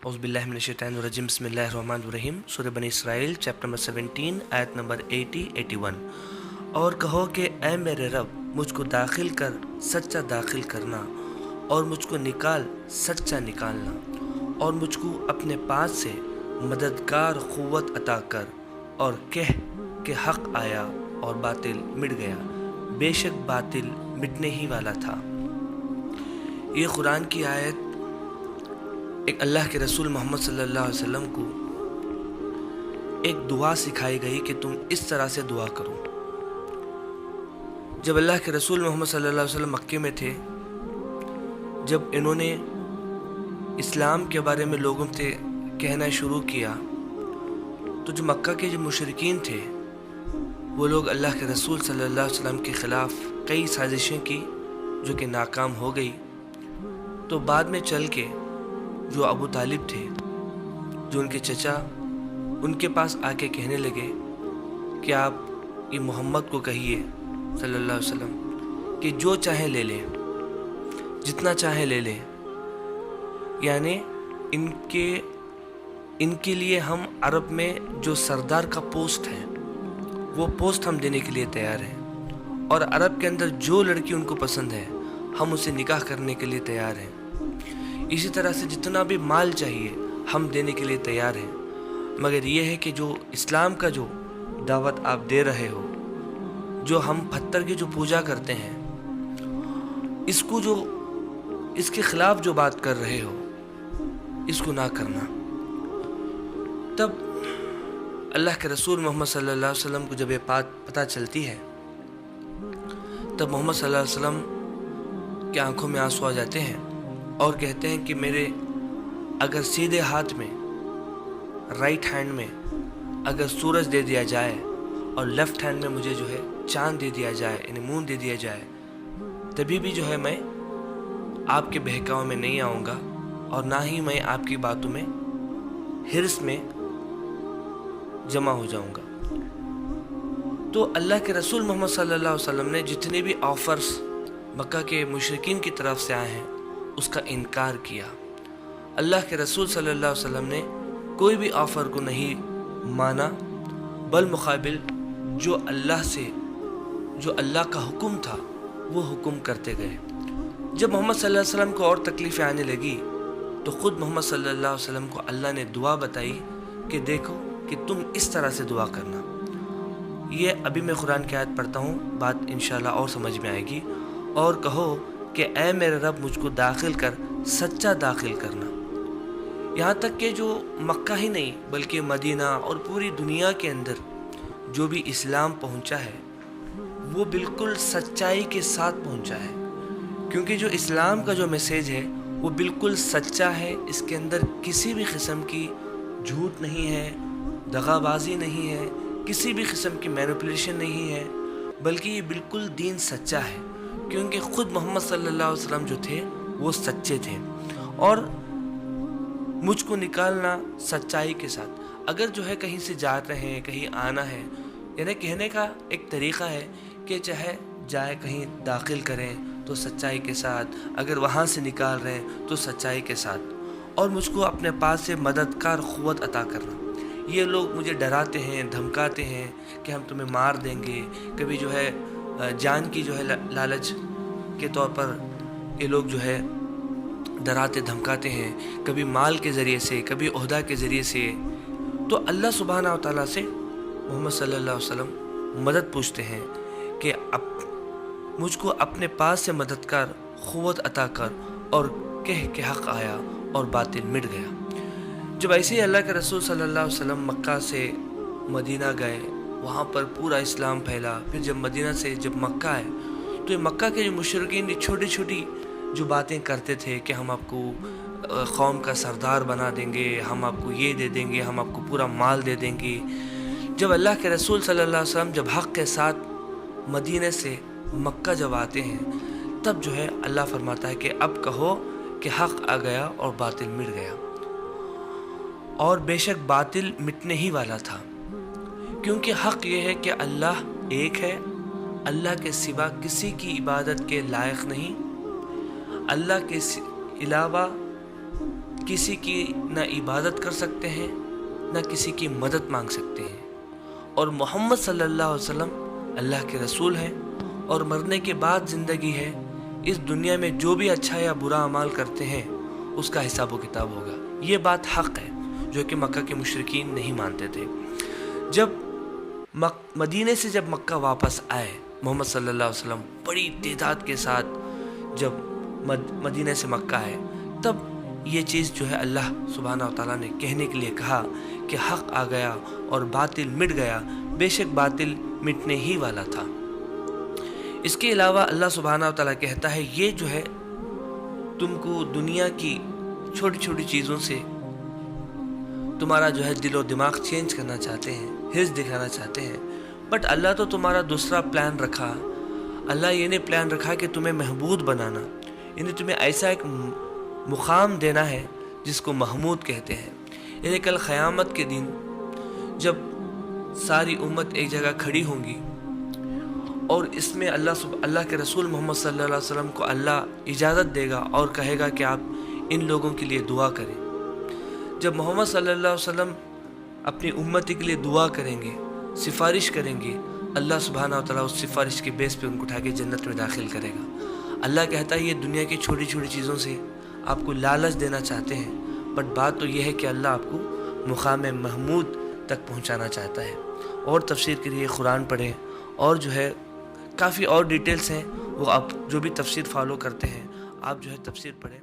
औज़ुबिल्लाहिमिनश्शैतानिर्रजीम बिस्मिल्लाहिर्रहमानिर्रहीम। सूरह बनी इसराइल चैप्टर नंबर 17 आयत नंबर 80-81। और कहो कि ऐ मेरे रब, मुझको दाखिल कर सच्चा दाखिल करना, और मुझको निकाल सच्चा निकालना, और मुझको अपने पास से मददगार क़ुव्वत अता कर, और कह कि हक़ आया और बातिल मिट गया, बेशक बातिल मिटने ही वाला था। ये कुरान की आयत एक अल्लाह के रसूल मोहम्मद सल्लल्लाहु अलैहि वसल्लम को एक दुआ सिखाई गई कि तुम इस तरह से दुआ करो। जब अल्लाह के रसूल मोहम्मद सल्लल्लाहु अलैहि वसल्लम मक्के में थे, जब इन्होंने इस्लाम के बारे में लोगों से कहना शुरू किया, तो जो मक्का के जो मुशरिकीन थे वो लोग अल्लाह के रसूल सल्लल्लाहु अलैहि वसल्लम के ख़िलाफ़ कई साजिशें की जो कि नाकाम हो गई। तो बाद में चल के जो अबू तालिब थे, जो उनके चचा, उनके पास आके कहने लगे कि आप ये मोहम्मद को कहिए सल्लल्लाहु अलैहि वसल्लम कि जो चाहे ले लें, जितना चाहे ले लें, यानी इनके लिए हम अरब में जो सरदार का पोस्ट है वो पोस्ट हम देने के लिए तैयार हैं, और अरब के अंदर जो लड़की उनको पसंद है हम उसे निकाह करने के लिए तैयार हैं। इसी तरह से जितना भी माल चाहिए हम देने के लिए तैयार हैं, मगर ये है कि जो इस्लाम का जो दावत आप दे रहे हो, जो हम पत्थर की जो पूजा करते हैं, इसको जो इसके ख़िलाफ़ जो बात कर रहे हो इसको ना करना। तब अल्लाह के रसूल मोहम्मद सल्लल्लाहु अलैहि वसल्लम को जब ये बात पता चलती है, तब मोहम्मद सल्लल्लाहु अलैहि वसल्लम की आंखों में आंसू आ जाते हैं और कहते हैं कि मेरे अगर सीधे हाथ में, राइट हैंड में अगर सूरज दे दिया जाए और लेफ़्ट हैंड में मुझे जो है चाँद दे दिया जाए, यानी मून दे दिया जाए, तभी भी जो है मैं आपके बहकावे में नहीं आऊँगा, और ना ही मैं आपकी बातों में हिर्स में जमा हो जाऊँगा। तो अल्लाह के रसूल मोहम्मद सल्लल्लाहु अलैहि वसल्लम ने जितने भी ऑफ़र्स मक्का के मुशरिकीन की तरफ से आए हैं उसका इनकार किया। अल्लाह के रसूल सल्लल्लाहु अलैहि वसल्लम ने कोई भी ऑफ़र को नहीं माना, बल मुक़ाबिल जो अल्लाह का हुक्म था वो हुक्म करते गए। जब मोहम्मद सल्लल्लाहु अलैहि वसल्लम को और तकलीफ़ें आने लगी, तो ख़ुद मोहम्मद सल्लल्लाहु अलैहि वसल्लम को अल्लाह ने दुआ बताई कि देखो कि तुम इस तरह से दुआ करना। ये अभी मैं कुरान की आयत पढ़ता हूँ, बात इंशाल्लाह और समझ में आएगी। और कहो कि ऐ मेरे रब, मुझको दाखिल कर सच्चा दाखिल करना। यहाँ तक कि जो मक्का ही नहीं बल्कि मदीना और पूरी दुनिया के अंदर जो भी इस्लाम पहुँचा है वो बिल्कुल सच्चाई के साथ पहुँचा है, क्योंकि जो इस्लाम का जो मैसेज है वो बिल्कुल सच्चा है। इसके अंदर किसी भी किस्म की झूठ नहीं है, दगाबाजी नहीं है, किसी भी किस्म की मैनिपुलेशन नहीं है, बल्कि ये बिल्कुल दीन सच्चा है, क्योंकि ख़ुद मोहम्मद सल्लल्लाहु अलैहि वसल्लम जो थे वो सच्चे थे। और मुझको निकालना सच्चाई के साथ। अगर जो है कहीं से जा रहे हैं, कहीं आना है, यानी कहने का एक तरीक़ा है कि चाहे जाए कहीं दाखिल करें तो सच्चाई के साथ, अगर वहाँ से निकाल रहे हैं तो सच्चाई के साथ, और मुझको अपने पास से मददगार क़ुव्वत अता करना। ये लोग मुझे डराते हैं, धमकाते हैं कि हम तुम्हें मार देंगे, कभी जो है जान की जो है लालच के तौर पर ये लोग जो है डराते धमकाते हैं, कभी माल के ज़रिए से, कभी ओहदा के ज़रिए से। तो अल्लाह सुब्हाना व तआला से मोहम्मद सल्लल्लाहु अलैहि वसल्लम मदद पूछते हैं कि मुझको अपने पास से मददगार क़ुव्वत अता कर, और कह के हक़ आया और बातिल मिट गया। जब ऐसे ही अल्लाह के रसूल सल्लल्लाहु अलैहि वसल्लम मक्का से मदीना गए, वहाँ पर पूरा इस्लाम फैला। फिर जब मदीना से जब मक्का आए, तो ये मक्का के जो मुशरिकीन छोटी छोटी जो बातें करते थे कि हम आपको कौम का सरदार बना देंगे, हम आपको ये दे देंगे, हम आपको पूरा माल दे देंगे। जब अल्लाह के रसूल सल्लल्लाहु अलैहि वसल्लम जब हक़ के साथ मदीने से मक्का जब आते हैं, तब जो है अल्लाह फरमाता है कि अब कहो कि हक़ आ गया और बातिल मिट गया, और बेशक बातिल मिटने ही वाला था। क्योंकि हक़ ये है कि अल्लाह एक है, अल्लाह के सिवा किसी की इबादत के लायक नहीं, अल्लाह के अलावा किसी की ना इबादत कर सकते हैं, ना किसी की मदद मांग सकते हैं। और मोहम्मद सल्लल्लाहु अलैहि वसल्लम अल्लाह के रसूल हैं और मरने के बाद ज़िंदगी है। इस दुनिया में जो भी अच्छा या बुरा अमाल करते हैं उसका हिसाब व किताब होगा। ये बात हक़ है जो कि मक्का के मुशरिकीन नहीं मानते थे। जब मदीने से जब मक्का वापस आए मोहम्मद सल्लल्लाहु अलैहि वसल्लम बड़ी तादाद के साथ जब मदीने से मक्का आए, तब ये चीज़ जो है अल्लाह सुब्हानहू व तआला ने कहने के लिए कहा कि हक़ आ गया और बातिल मिट गया, बेशक बातिल मिटने ही वाला था। इसके अलावा अल्लाह सुब्हानहू व तआला कहता है ये जो है तुमको दुनिया की छोटी छोटी चीज़ों से तुम्हारा जो है दिलो दिमाग चेंज करना चाहते हैं, हिर्स दिखाना चाहते हैं, बट अल्लाह तो तुम्हारा दूसरा प्लान रखा। अल्लाह ये ने प्लान रखा कि तुम्हें महमूद बनाना, यानी तुम्हें ऐसा एक मुकाम देना है जिसको महमूद कहते हैं। यानी कल क़यामत के दिन जब सारी उम्मत एक जगह खड़ी होंगी और इसमें अल्लाह के रसूल मोहम्मद सल्लल्लाहु अलैहि वसल्लम को अल्लाह इजाज़त देगा और कहेगा कि आप इन लोगों के लिए दुआ करें। जब मोहम्मद सल्लल्लाहु अलैहि वसल्लम अपनी उम्मती के लिए दुआ करेंगे, सिफारिश करेंगे, अल्लाह सुब्हानहू व तआला उस सिफारिश के बेस पे उनको उठा के जन्नत में दाखिल करेगा। अल्लाह कहता है ये दुनिया की छोटी छोटी चीज़ों से आपको लालच देना चाहते हैं, बट बात तो ये है कि अल्लाह आपको मुकाम महमूद तक पहुँचाना चाहता है। और तफसीर के लिए कुरान पढ़ें और जो है काफ़ी और डिटेल्स हैं वो आप जो भी तफसीर फॉलो करते हैं आप जो है तफसीर पढ़ें।